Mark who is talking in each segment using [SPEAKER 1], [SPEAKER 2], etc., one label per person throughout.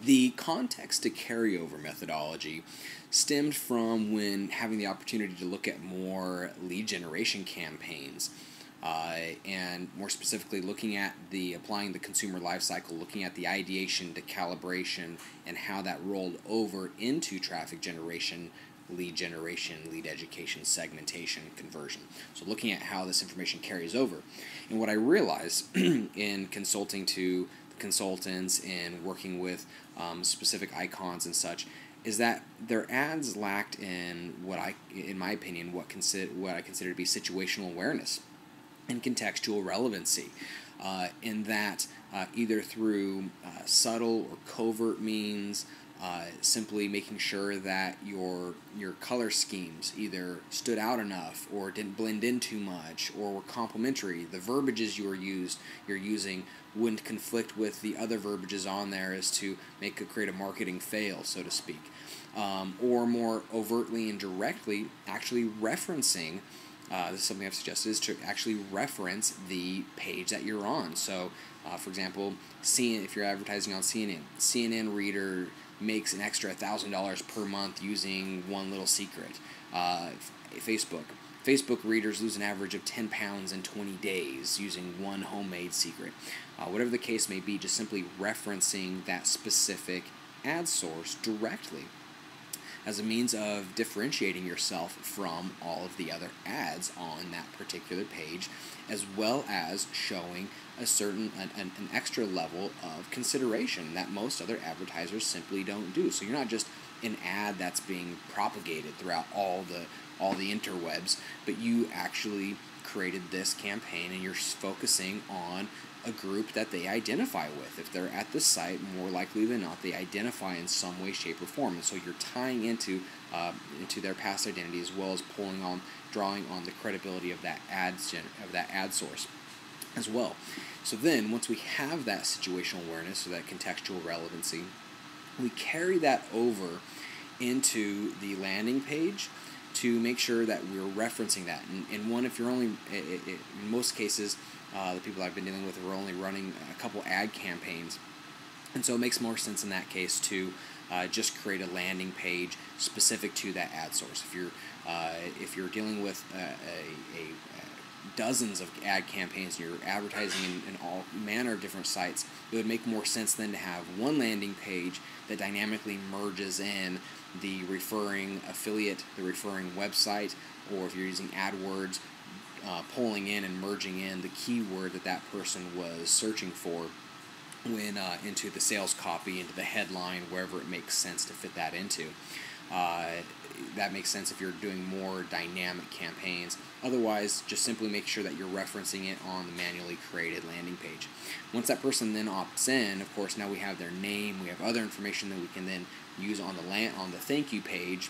[SPEAKER 1] The context to carryover methodology stemmed from when having the opportunity to look at more lead generation campaigns, and more specifically looking at applying the consumer life cycle, looking at the ideation to calibration and how that rolled over into traffic generation, lead education, segmentation, conversion. So looking at how this information carries over. And what I realized in consulting to consultants and working with specific icons and such is that their ads lacked in in my opinion, what I consider to be situational awareness and contextual relevancy, in that either through subtle or covert means, simply making sure that your color schemes either stood out enough or didn't blend in too much or were complementary. The verbiages you're using wouldn't conflict with the other verbiages on there as to create a marketing fail, so to speak. Or more overtly and directly actually referencing, this is something I've suggested, is to actually reference the page that you're on. So, for example, if you're advertising on CNN reader makes an extra $1,000 per month using one little secret. Facebook readers lose an average of 10 pounds in 20 days using one homemade secret. Whatever the case may be, just simply referencing that specific ad source directly as a means of differentiating yourself from all of the other ads on that particular page, as well as showing an extra level of consideration that most other advertisers simply don't do. So you're not just an ad that's being propagated throughout all the interwebs, but you actually created this campaign and you're focusing on a group that they identify with. If they're at the site, more likely than not, they identify in some way, shape, or form. And so you're tying into their past identity, as well as drawing on the credibility of that ad source as well. So then, once we have that situational awareness or that contextual relevancy, we carry that over into the landing page to make sure that we're referencing that. If you're only, in most cases, the people I've been dealing with are only running a couple ad campaigns, and so it makes more sense in that case to just create a landing page specific to that ad source. If you're dealing with dozens of ad campaigns and you're advertising in all manner of different sites, it would make more sense then to have one landing page that dynamically merges in the referring affiliate, the referring website, or if you're using AdWords, pulling in and merging in the keyword that person was searching for when into the sales copy, into the headline, wherever it makes sense to fit that into. That makes sense if you're doing more dynamic campaigns. Otherwise, just simply make sure that you're referencing it on the manually created landing page. Once that person then opts in, of course, now we have their name, we have other information that we can then use on the thank you page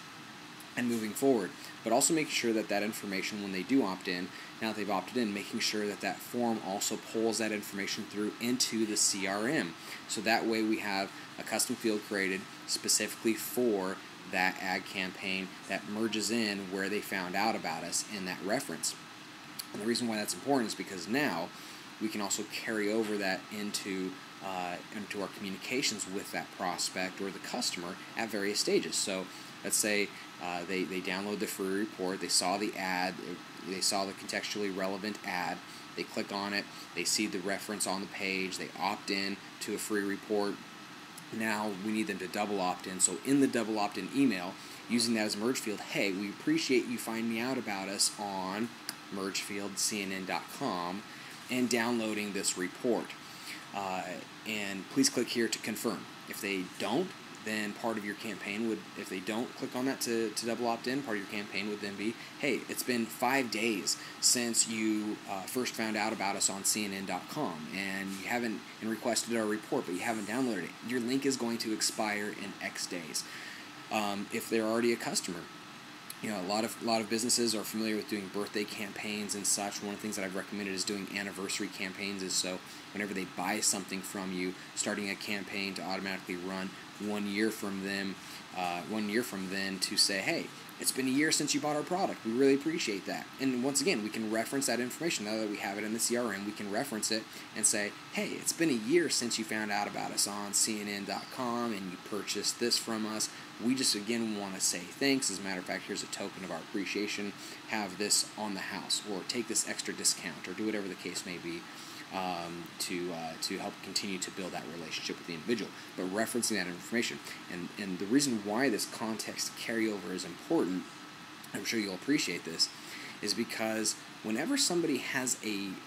[SPEAKER 1] and moving forward. But also make sure that information, when they do opt in, now that they've opted in, making sure that form also pulls that information through into the CRM. So that way we have a custom field created specifically for that ad campaign that merges in where they found out about us in that reference. And the reason why that's important is because now we can also carry over that into our communications with that prospect or the customer at various stages. So let's say they download the free report, they saw the ad, they saw the contextually relevant ad, they click on it, they see the reference on the page, they opt in to a free report. Now we need them to double opt in. So in the double opt in email, using that as a merge field, hey, we appreciate you finding out about us on mergefieldcnn.com and downloading this report. And please click here to confirm. If they don't, then part of your campaign would, if they don't click on that to double opt in, part of your campaign would then be, hey, it's been 5 days since you first found out about us on CNN.com and you haven't requested our report, but you haven't downloaded it. Your link is going to expire in X days. If they're already a customer, you know, a lot of businesses are familiar with doing birthday campaigns and such. One of the things that I've recommended is doing anniversary campaigns, is so whenever they buy something from you, starting a campaign to automatically run 1 year from them 1 year from then to say, hey, it's been a year since you bought our product. We really appreciate that. And once again, we can reference that information. Now that we have it in the CRM, we can reference it and say, hey, it's been a year since you found out about us on CNN.com and you purchased this from us. We just, again, want to say thanks. As a matter of fact, here's a token of our appreciation. Have this on the house, or take this extra discount, or do whatever the case may be, to help continue to build that relationship with the individual, but referencing that information. And the reason why this context carryover is important, I'm sure you'll appreciate this, is because whenever somebody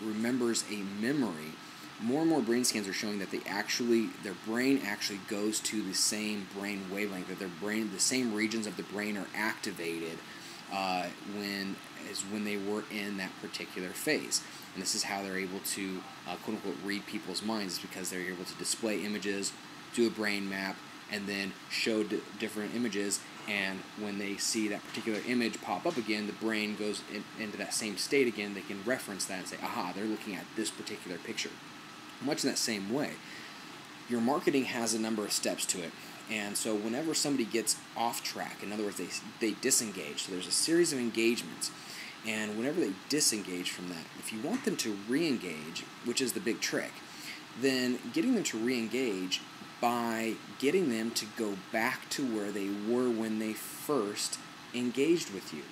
[SPEAKER 1] remembers a memory, more and more brain scans are showing that their brain actually goes to the same brain wavelength, that the same regions of the brain are activated when they were in that particular phase. And this is how they're able to, quote-unquote, read people's minds, is because they're able to display images, do a brain map, and then show different images. And when they see that particular image pop up again, the brain goes into that same state again. They can reference that and say, aha, they're looking at this particular picture. Much in that same way, your marketing has a number of steps to it. And so whenever somebody gets off track, in other words, they disengage, so there's a series of engagements, and whenever they disengage from that, if you want them to re-engage, which is the big trick, then getting them to re-engage by getting them to go back to where they were when they first engaged with you.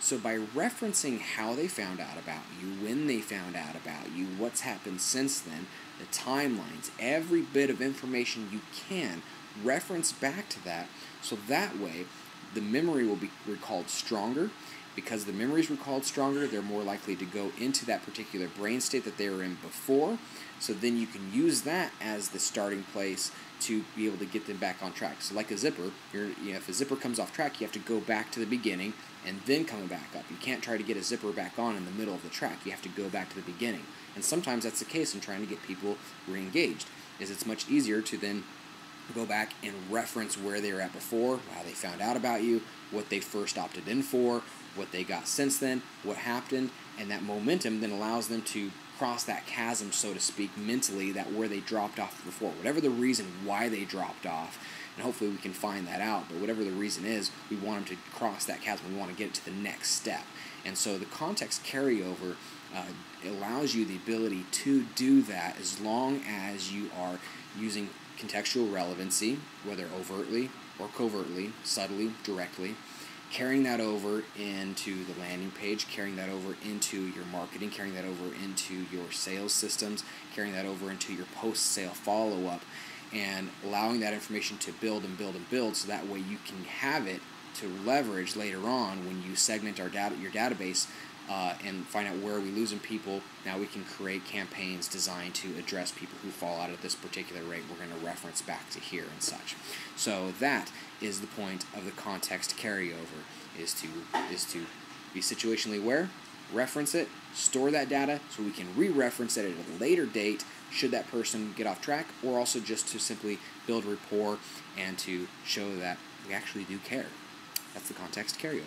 [SPEAKER 1] So by referencing how they found out about you, when they found out about you, what's happened since then, the timelines, every bit of information you can, reference back to that, so that way the memory will be recalled stronger. Because the memory is recalled stronger, they're more likely to go into that particular brain state that they were in before. So then you can use that as the starting place to be able to get them back on track. So like a zipper, if a zipper comes off track, you have to go back to the beginning and then come back up. You can't try to get a zipper back on in the middle of the track. You have to go back to the beginning. And sometimes that's the case in trying to get people re-engaged, is it's much easier to then go back and reference where they were at before, how they found out about you, what they first opted in for, what they got since then, what happened, and that momentum then allows them to cross that chasm, so to speak, mentally, that where they dropped off before. Whatever the reason why they dropped off, and hopefully we can find that out, but whatever the reason is, we want them to cross that chasm. We want to get it to the next step. And so the context carryover allows you the ability to do that as long as you are using contextual relevancy, whether overtly or covertly, subtly, directly, carrying that over into the landing page, carrying that over into your marketing, carrying that over into your sales systems, carrying that over into your post-sale follow-up, and allowing that information to build and build and build, so that way you can have it to leverage later on when you segment your database and find out where are we losing people. Now we can create campaigns designed to address people who fall out at this particular rate. We're going to reference back to here and such. So that is the point of the context carryover, is to be situationally aware, reference it, store that data so we can re-reference it at a later date should that person get off track, or also just to simply build rapport and to show that we actually do care. That's the context carryover.